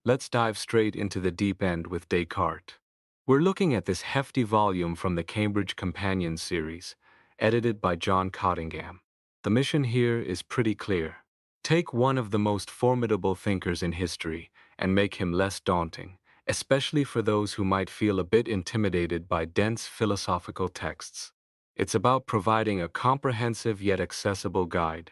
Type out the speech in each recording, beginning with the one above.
Let's dive straight into the deep end with Descartes. We're looking at this hefty volume from the Cambridge Companion series, edited by John Cottingham. The mission here is pretty clear. Take one of the most formidable thinkers in history and make him less daunting, especially for those who might feel a bit intimidated by dense philosophical texts. It's about providing a comprehensive yet accessible guide.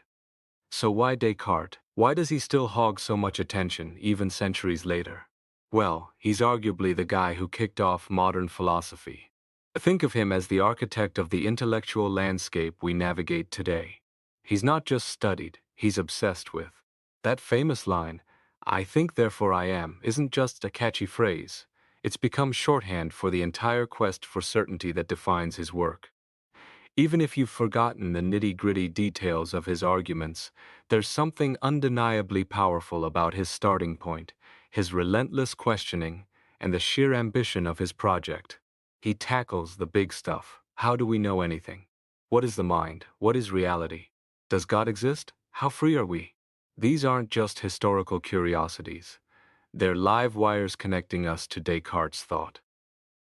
So why Descartes? Why does he still hog so much attention, even centuries later? Well, he's arguably the guy who kicked off modern philosophy. Think of him as the architect of the intellectual landscape we navigate today. He's not just studied, he's obsessed with. That famous line, "I think therefore I am," isn't just a catchy phrase. It's become shorthand for the entire quest for certainty that defines his work. Even if you've forgotten the nitty-gritty details of his arguments, there's something undeniably powerful about his starting point, his relentless questioning, and the sheer ambition of his project. He tackles the big stuff. How do we know anything? What is the mind? What is reality? Does God exist? How free are we? These aren't just historical curiosities. They're live wires connecting us to Descartes' thought.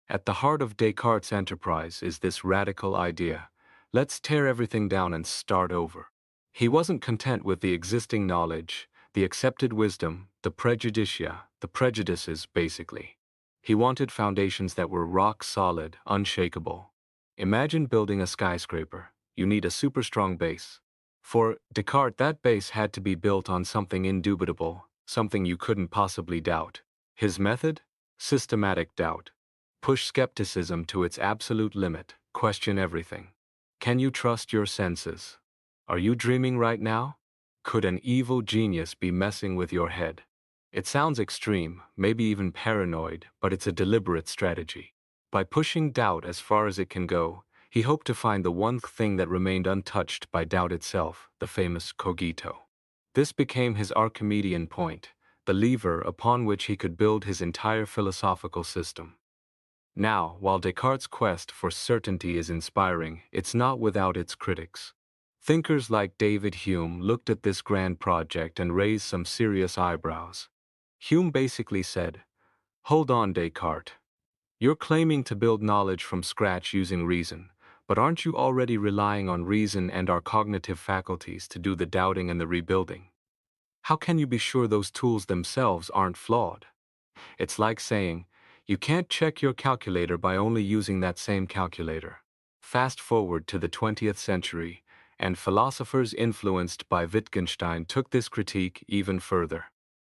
At the heart of Descartes' enterprise is this radical idea: let's tear everything down and start over. He wasn't content with the existing knowledge, the accepted wisdom, the prejudicia, the prejudices, basically. He wanted foundations that were rock solid, unshakable. Imagine building a skyscraper. You need a super strong base. For Descartes, that base had to be built on something indubitable, something you couldn't possibly doubt. His method? Systematic doubt. Push skepticism to its absolute limit. Question everything. Can you trust your senses? Are you dreaming right now? Could an evil genius be messing with your head? It sounds extreme, maybe even paranoid, but it's a deliberate strategy. By pushing doubt as far as it can go, he hoped to find the one thing that remained untouched by doubt itself, the famous cogito. This became his Archimedean point, the lever upon which he could build his entire philosophical system. Now, while Descartes' quest for certainty is inspiring, it's not without its critics. Thinkers like David Hume looked at this grand project and raised some serious eyebrows. Hume basically said, "Hold on, Descartes. You're claiming to build knowledge from scratch using reason, but aren't you already relying on reason and our cognitive faculties to do the doubting and the rebuilding? How can you be sure those tools themselves aren't flawed?" It's like saying, you can't check your calculator by only using that same calculator. Fast forward to the 20th century, and philosophers influenced by Wittgenstein took this critique even further.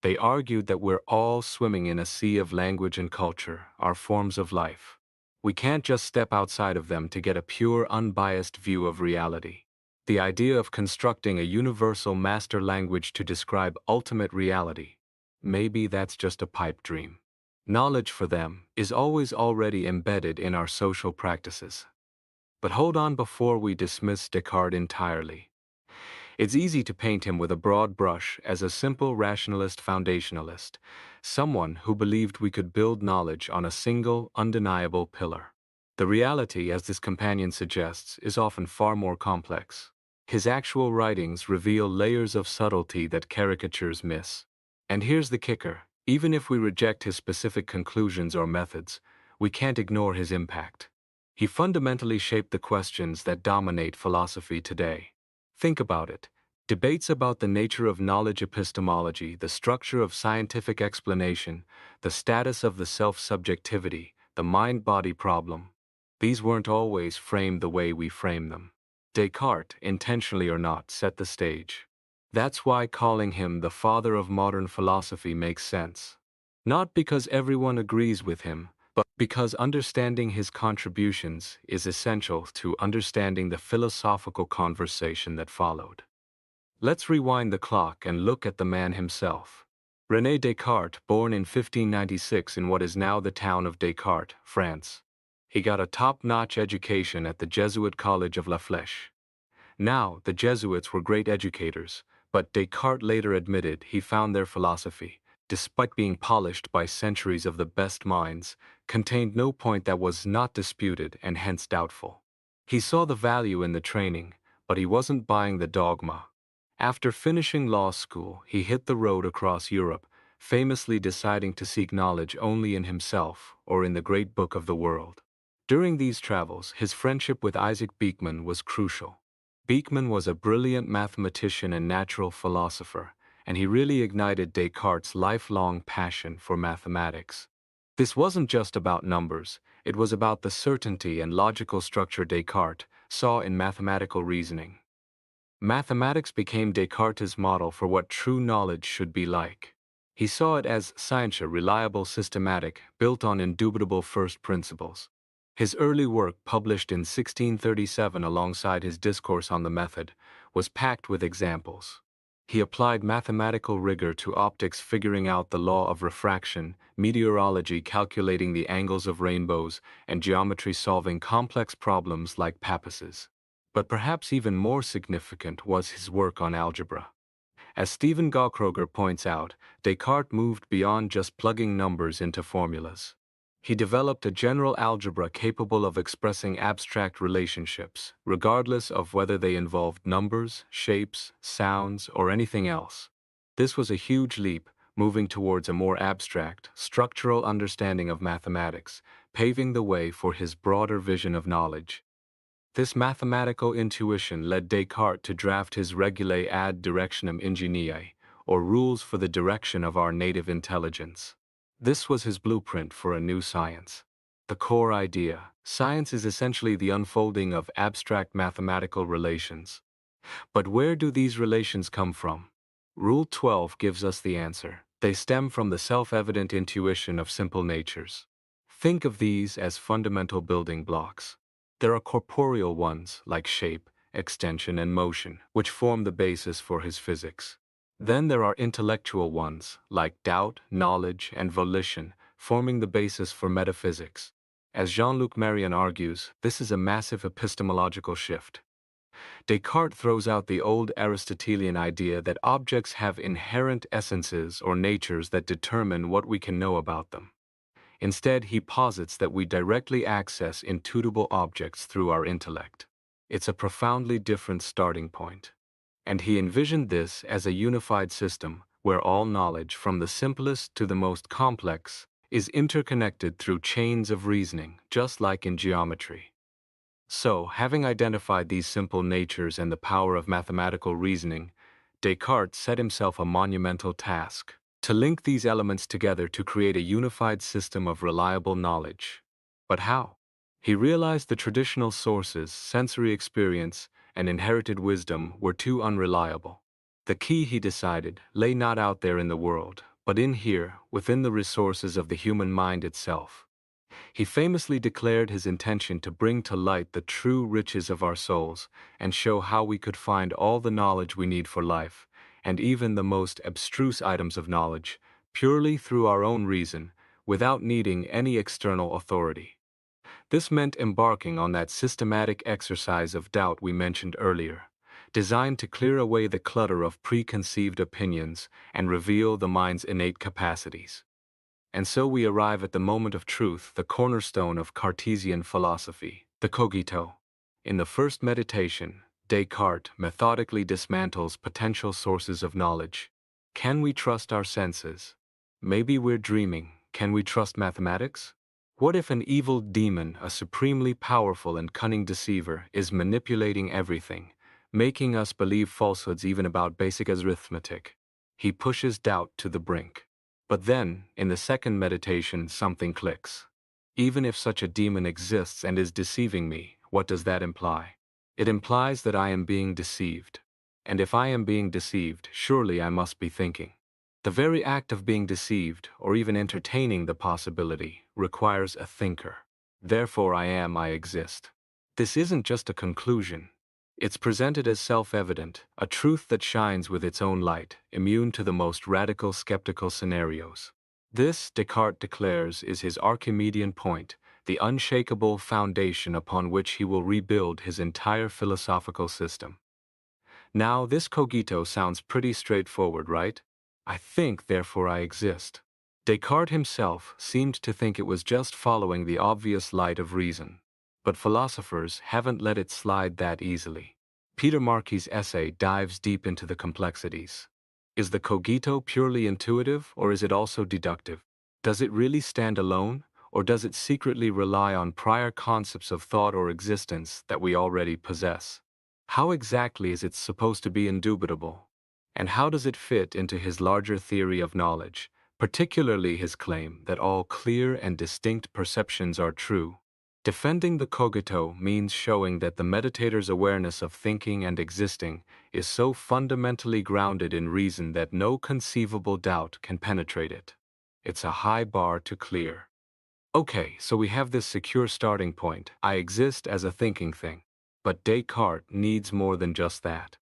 They argued that we're all swimming in a sea of language and culture, our forms of life. We can't just step outside of them to get a pure, unbiased view of reality. The idea of constructing a universal master language to describe ultimate reality, maybe that's just a pipe dream. Knowledge for them is always already embedded in our social practices. But hold on before we dismiss Descartes entirely. It's easy to paint him with a broad brush as a simple rationalist foundationalist, someone who believed we could build knowledge on a single, undeniable pillar. The reality, as this companion suggests, is often far more complex. His actual writings reveal layers of subtlety that caricatures miss. And here's the kicker: even if we reject his specific conclusions or methods, we can't ignore his impact. He fundamentally shaped the questions that dominate philosophy today. Think about it. Debates about the nature of knowledge epistemology, the structure of scientific explanation, the status of the self-subjectivity, the mind-body problem. These weren't always framed the way we frame them. Descartes, intentionally or not, set the stage. That's why calling him the father of modern philosophy makes sense. Not because everyone agrees with him, but because understanding his contributions is essential to understanding the philosophical conversation that followed. Let's rewind the clock and look at the man himself. René Descartes, born in 1596 in what is now the town of Descartes, France. He got a top-notch education at the Jesuit College of La Flèche. Now, the Jesuits were great educators, but Descartes later admitted he found their philosophy, despite being polished by centuries of the best minds, contained no point that was not disputed and hence doubtful. He saw the value in the training, but he wasn't buying the dogma. After finishing law school, he hit the road across Europe, famously deciding to seek knowledge only in himself or in the great book of the world. During these travels, his friendship with Isaac Beekman was crucial. Beekman was a brilliant mathematician and natural philosopher, and he really ignited Descartes' lifelong passion for mathematics. This wasn't just about numbers, it was about the certainty and logical structure Descartes saw in mathematical reasoning. Mathematics became Descartes' model for what true knowledge should be like. He saw it as scientia, reliable, systematic, built on indubitable first principles. His early work, published in 1637 alongside his discourse on the method, was packed with examples. He applied mathematical rigor to optics, figuring out the law of refraction, meteorology, calculating the angles of rainbows, and geometry, solving complex problems like papises. But perhaps even more significant was his work on algebra. As Stephen Gaukroger points out, Descartes moved beyond just plugging numbers into formulas. He developed a general algebra capable of expressing abstract relationships, regardless of whether they involved numbers, shapes, sounds, or anything else. This was a huge leap, moving towards a more abstract, structural understanding of mathematics, paving the way for his broader vision of knowledge. This mathematical intuition led Descartes to draft his regulae ad directionem ingeniae, or rules for the direction of our native intelligence. This was his blueprint for a new science. The core idea: science is essentially the unfolding of abstract mathematical relations. But where do these relations come from? Rule 12 gives us the answer. They stem from the self-evident intuition of simple natures. Think of these as fundamental building blocks. There are corporeal ones, like shape, extension, and motion, which form the basis for his physics. Then there are intellectual ones, like doubt, knowledge, and volition, forming the basis for metaphysics. As Jean-Luc Marion argues, this is a massive epistemological shift. Descartes throws out the old Aristotelian idea that objects have inherent essences or natures that determine what we can know about them. Instead, he posits that we directly access intuitable objects through our intellect. It's a profoundly different starting point. And he envisioned this as a unified system where all knowledge, from the simplest to the most complex, is interconnected through chains of reasoning, just like in geometry. So, having identified these simple natures and the power of mathematical reasoning, Descartes set himself a monumental task: to link these elements together to create a unified system of reliable knowledge. But how? He realized the traditional sources, sensory experience, and inherited wisdom were too unreliable. The key, he decided, lay not out there in the world, but in here, within the resources of the human mind itself. He famously declared his intention to bring to light the true riches of our souls and show how we could find all the knowledge we need for life, and even the most abstruse items of knowledge, purely through our own reason, without needing any external authority. This meant embarking on that systematic exercise of doubt we mentioned earlier, designed to clear away the clutter of preconceived opinions and reveal the mind's innate capacities. And so we arrive at the moment of truth, the cornerstone of Cartesian philosophy, the cogito. In the first meditation, Descartes methodically dismantles potential sources of knowledge. Can we trust our senses? Maybe we're dreaming. Can we trust mathematics? What if an evil demon, a supremely powerful and cunning deceiver, is manipulating everything, making us believe falsehoods even about basic arithmetic? He pushes doubt to the brink. But then, in the second meditation, something clicks. Even if such a demon exists and is deceiving me, what does that imply? It implies that I am being deceived. And if I am being deceived, surely I must be thinking. The very act of being deceived, or even entertaining the possibility, requires a thinker. Therefore I exist. This isn't just a conclusion. It's presented as self-evident, a truth that shines with its own light, immune to the most radical skeptical scenarios. This, Descartes declares, is his Archimedean point, the unshakable foundation upon which he will rebuild his entire philosophical system. Now, this cogito sounds pretty straightforward, right? I think, therefore I exist. Descartes himself seemed to think it was just following the obvious light of reason. But philosophers haven't let it slide that easily. Peter Markey's essay dives deep into the complexities. Is the cogito purely intuitive, or is it also deductive? Does it really stand alone, or does it secretly rely on prior concepts of thought or existence that we already possess? How exactly is it supposed to be indubitable? And how does it fit into his larger theory of knowledge, particularly his claim that all clear and distinct perceptions are true? Defending the cogito means showing that the meditator's awareness of thinking and existing is so fundamentally grounded in reason that no conceivable doubt can penetrate it. It's a high bar to clear. Okay, so we have this secure starting point. I exist as a thinking thing. But Descartes needs more than just that.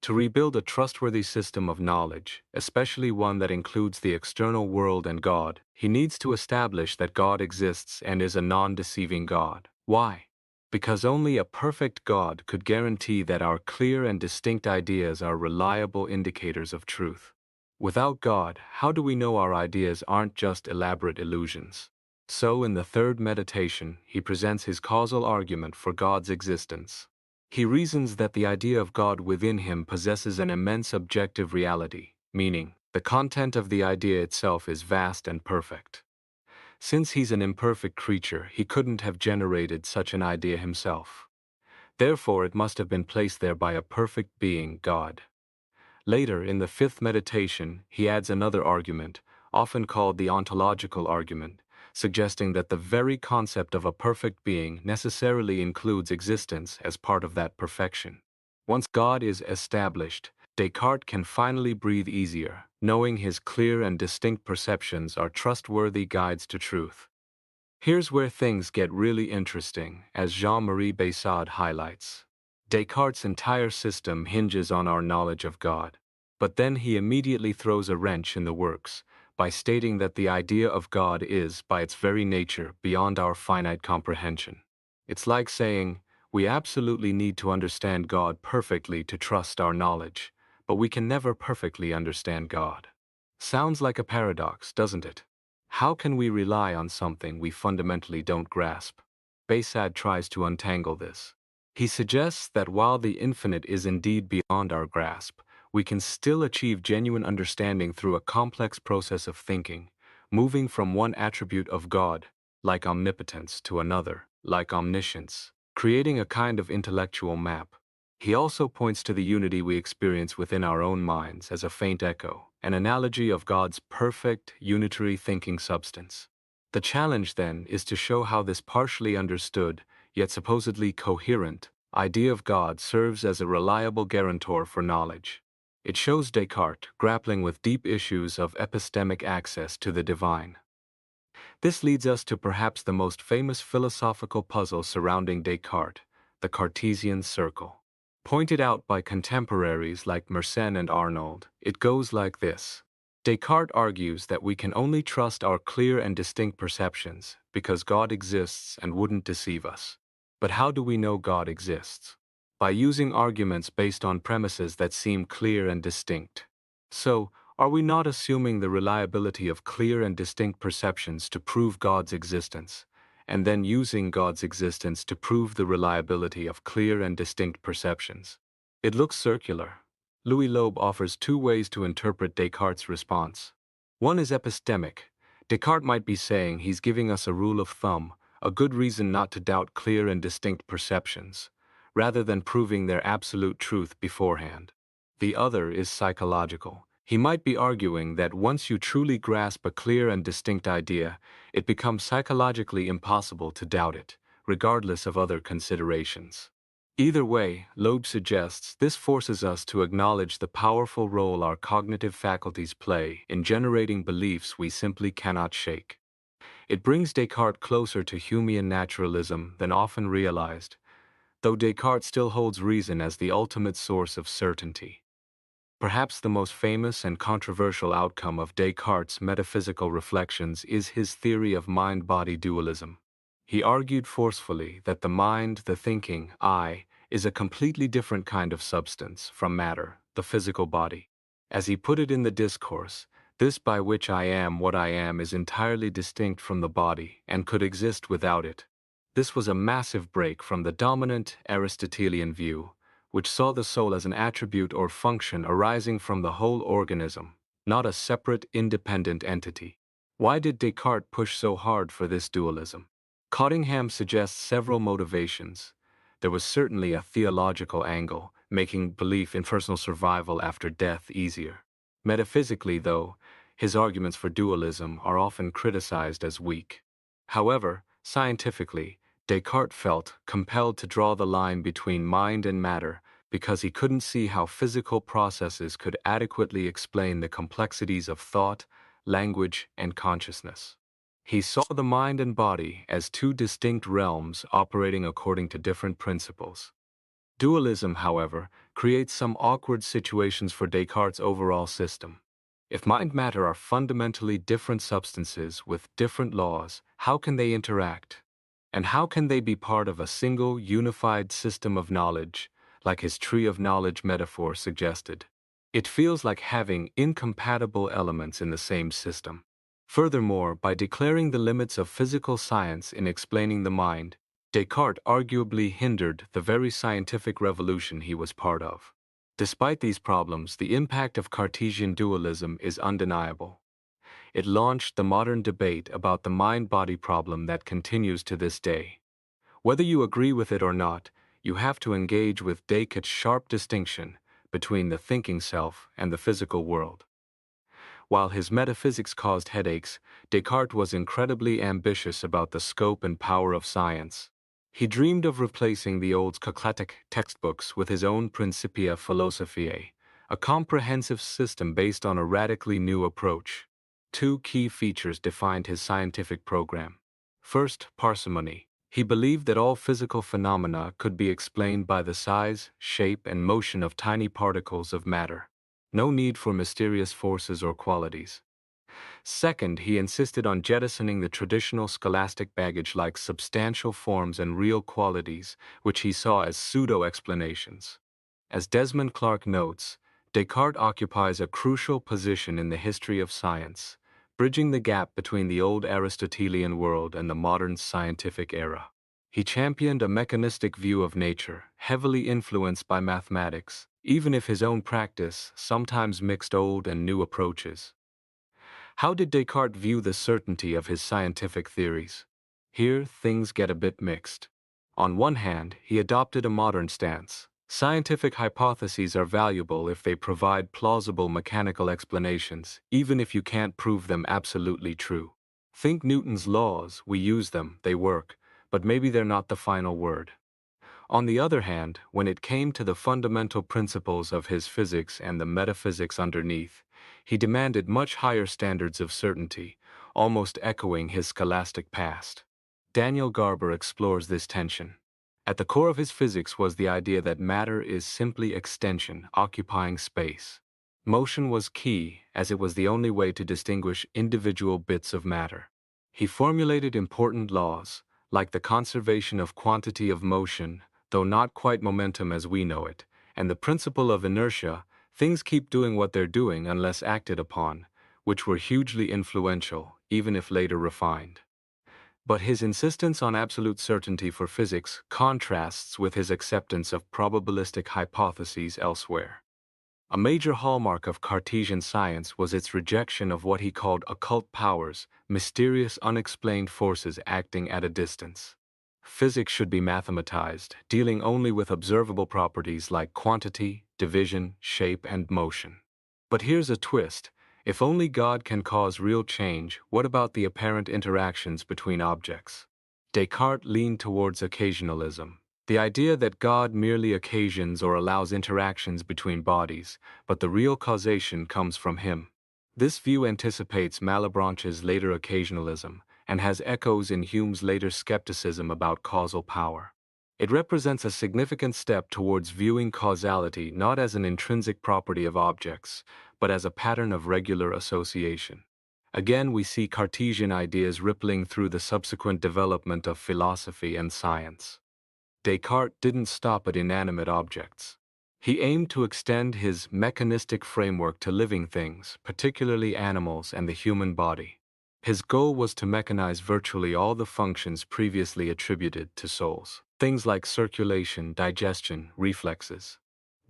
To rebuild a trustworthy system of knowledge, especially one that includes the external world and God, he needs to establish that God exists and is a non-deceiving God. Why? Because only a perfect God could guarantee that our clear and distinct ideas are reliable indicators of truth. Without God, how do we know our ideas aren't just elaborate illusions? So, in the third meditation, he presents his causal argument for God's existence. He reasons that the idea of God within him possesses an immense objective reality, meaning, the content of the idea itself is vast and perfect. Since he's an imperfect creature, he couldn't have generated such an idea himself. Therefore, it must have been placed there by a perfect being, God. Later, in the fifth meditation, he adds another argument, often called the ontological argument, suggesting that the very concept of a perfect being necessarily includes existence as part of that perfection. Once God is established, Descartes can finally breathe easier, knowing his clear and distinct perceptions are trustworthy guides to truth. Here's where things get really interesting, as Jean-Marie Baissard highlights. Descartes' entire system hinges on our knowledge of God. But then he immediately throws a wrench in the works by stating that the idea of God is, by its very nature, beyond our finite comprehension. It's like saying, we absolutely need to understand God perfectly to trust our knowledge, but we can never perfectly understand God. Sounds like a paradox, doesn't it? How can we rely on something we fundamentally don't grasp? Baissard tries to untangle this. He suggests that while the infinite is indeed beyond our grasp, we can still achieve genuine understanding through a complex process of thinking, moving from one attribute of God, like omnipotence, to another, like omniscience, creating a kind of intellectual map. He also points to the unity we experience within our own minds as a faint echo, an analogy of God's perfect, unitary thinking substance. The challenge, then, is to show how this partially understood, yet supposedly coherent, idea of God serves as a reliable guarantor for knowledge. It shows Descartes grappling with deep issues of epistemic access to the divine. This leads us to perhaps the most famous philosophical puzzle surrounding Descartes, the Cartesian circle. Pointed out by contemporaries like Mersenne and Arnold, it goes like this. Descartes argues that we can only trust our clear and distinct perceptions because God exists and wouldn't deceive us. But how do we know God exists? By using arguments based on premises that seem clear and distinct. So, are we not assuming the reliability of clear and distinct perceptions to prove God's existence, and then using God's existence to prove the reliability of clear and distinct perceptions? It looks circular. Louis Loeb offers two ways to interpret Descartes' response. One is epistemic. Descartes might be saying he's giving us a rule of thumb, a good reason not to doubt clear and distinct perceptions, rather than proving their absolute truth beforehand. The other is psychological. He might be arguing that once you truly grasp a clear and distinct idea, it becomes psychologically impossible to doubt it, regardless of other considerations. Either way, Loeb suggests this forces us to acknowledge the powerful role our cognitive faculties play in generating beliefs we simply cannot shake. It brings Descartes closer to Humean naturalism than often realized, though Descartes still holds reason as the ultimate source of certainty. Perhaps the most famous and controversial outcome of Descartes' metaphysical reflections is his theory of mind-body dualism. He argued forcefully that the mind, the thinking, I, is a completely different kind of substance from matter, the physical body. As he put it in the discourse, this by which I am what I am is entirely distinct from the body and could exist without it. This was a massive break from the dominant Aristotelian view, which saw the soul as an attribute or function arising from the whole organism, not a separate, independent entity. Why did Descartes push so hard for this dualism? Cottingham suggests several motivations. There was certainly a theological angle, making belief in personal survival after death easier. Metaphysically, though, his arguments for dualism are often criticized as weak. However, scientifically, Descartes felt compelled to draw the line between mind and matter because he couldn't see how physical processes could adequately explain the complexities of thought, language, and consciousness. He saw the mind and body as two distinct realms operating according to different principles. Dualism, however, creates some awkward situations for Descartes' overall system. If mind and matter are fundamentally different substances with different laws, how can they interact? And how can they be part of a single, unified system of knowledge, like his tree of knowledge metaphor suggested? It feels like having incompatible elements in the same system. Furthermore, by declaring the limits of physical science in explaining the mind, Descartes arguably hindered the very scientific revolution he was part of. Despite these problems, the impact of Cartesian dualism is undeniable. It launched the modern debate about the mind-body problem that continues to this day. Whether you agree with it or not, you have to engage with Descartes' sharp distinction between the thinking self and the physical world. While his metaphysics caused headaches, Descartes was incredibly ambitious about the scope and power of science. He dreamed of replacing the old Socratic textbooks with his own Principia Philosophiae, a comprehensive system based on a radically new approach. Two key features defined his scientific program. First, parsimony. He believed that all physical phenomena could be explained by the size, shape, and motion of tiny particles of matter. No need for mysterious forces or qualities. Second, he insisted on jettisoning the traditional scholastic baggage like substantial forms and real qualities, which he saw as pseudo-explanations. As Desmond Clark notes, Descartes occupies a crucial position in the history of science, bridging the gap between the old Aristotelian world and the modern scientific era. He championed a mechanistic view of nature, heavily influenced by mathematics, even if his own practice sometimes mixed old and new approaches. How did Descartes view the certainty of his scientific theories? Here, things get a bit mixed. On one hand, he adopted a modern stance. Scientific hypotheses are valuable if they provide plausible mechanical explanations, even if you can't prove them absolutely true. Think Newton's laws, we use them, they work, but maybe they're not the final word. On the other hand, when it came to the fundamental principles of his physics and the metaphysics underneath, he demanded much higher standards of certainty, almost echoing his scholastic past. Daniel Garber explores this tension. At the core of his physics was the idea that matter is simply extension, occupying space. Motion was key, as it was the only way to distinguish individual bits of matter. He formulated important laws, like the conservation of quantity of motion, though not quite momentum as we know it, and the principle of inertia, things keep doing what they're doing unless acted upon, which were hugely influential, even if later refined. But his insistence on absolute certainty for physics contrasts with his acceptance of probabilistic hypotheses elsewhere. A major hallmark of Cartesian science was its rejection of what he called occult powers, mysterious unexplained forces acting at a distance. Physics should be mathematized, dealing only with observable properties like quantity, division, shape, and motion. But here's a twist. If only God can cause real change, what about the apparent interactions between objects? Descartes leaned towards occasionalism, the idea that God merely occasions or allows interactions between bodies, but the real causation comes from him. This view anticipates Malebranche's later occasionalism and has echoes in Hume's later skepticism about causal power. It represents a significant step towards viewing causality not as an intrinsic property of objects, but as a pattern of regular association. Again, we see Cartesian ideas rippling through the subsequent development of philosophy and science. Descartes didn't stop at inanimate objects. He aimed to extend his mechanistic framework to living things, particularly animals and the human body. His goal was to mechanize virtually all the functions previously attributed to souls, things like circulation, digestion, reflexes.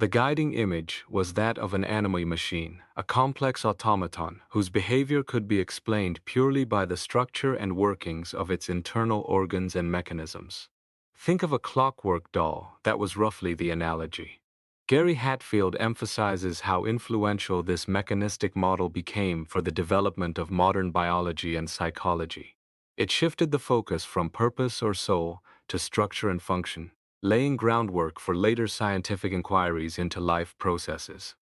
The guiding image was that of an anime machine, a complex automaton whose behavior could be explained purely by the structure and workings of its internal organs and mechanisms. Think of a clockwork doll, that was roughly the analogy. Gary Hatfield emphasizes how influential this mechanistic model became for the development of modern biology and psychology. It shifted the focus from purpose or soul to structure and function, laying groundwork for later scientific inquiries into life processes.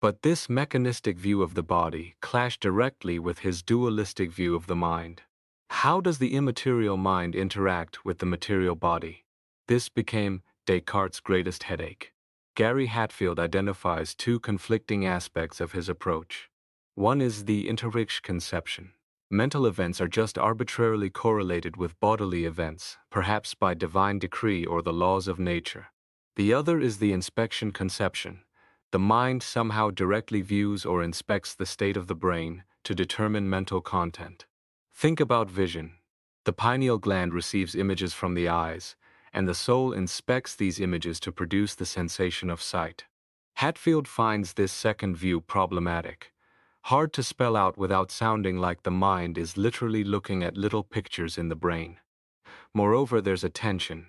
But this mechanistic view of the body clashed directly with his dualistic view of the mind. How does the immaterial mind interact with the material body? This became Descartes' greatest headache. Gary Hatfield identifies two conflicting aspects of his approach. One is the interrich conception. Mental events are just arbitrarily correlated with bodily events, perhaps by divine decree or the laws of nature. The other is the inspection conception. The mind somehow directly views or inspects the state of the brain to determine mental content. Think about vision. The pineal gland receives images from the eyes, and the soul inspects these images to produce the sensation of sight. Hatfield finds this second view problematic. Hard to spell out without sounding like the mind is literally looking at little pictures in the brain. Moreover, there's a tension.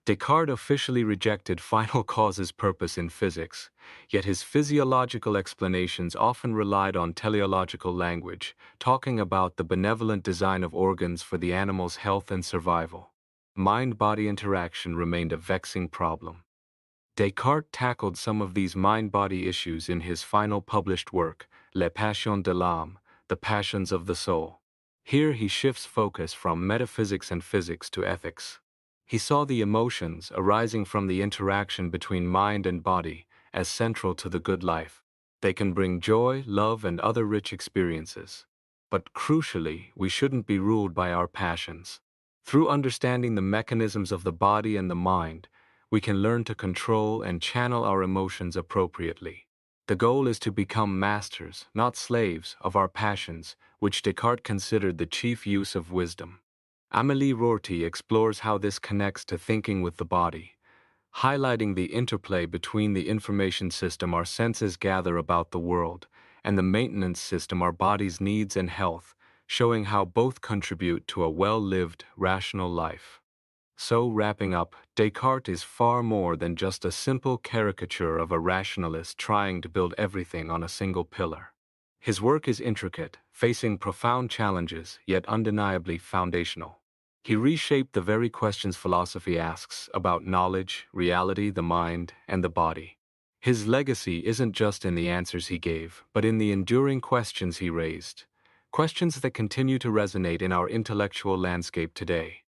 Descartes officially rejected final causes purpose in physics, yet his physiological explanations often relied on teleological language, talking about the benevolent design of organs for the animal's health and survival. Mind-body interaction remained a vexing problem. Descartes tackled some of these mind-body issues in his final published work, Les Passions de l'âme, The Passions of the Soul. Here he shifts focus from metaphysics and physics to ethics. He saw the emotions arising from the interaction between mind and body as central to the good life. They can bring joy, love, and other rich experiences. But crucially, we shouldn't be ruled by our passions. Through understanding the mechanisms of the body and the mind, we can learn to control and channel our emotions appropriately. The goal is to become masters, not slaves, of our passions, which Descartes considered the chief use of wisdom. Amélie Rorty explores how this connects to thinking with the body, highlighting the interplay between the information system our senses gather about the world and the maintenance system our bodies needs and health, showing how both contribute to a well-lived, rational life. So, wrapping up, Descartes is far more than just a simple caricature of a rationalist trying to build everything on a single pillar. His work is intricate, facing profound challenges, yet undeniably foundational. He reshaped the very questions philosophy asks about knowledge, reality, the mind, and the body. His legacy isn't just in the answers he gave, but in the enduring questions he raised, questions that continue to resonate in our intellectual landscape today.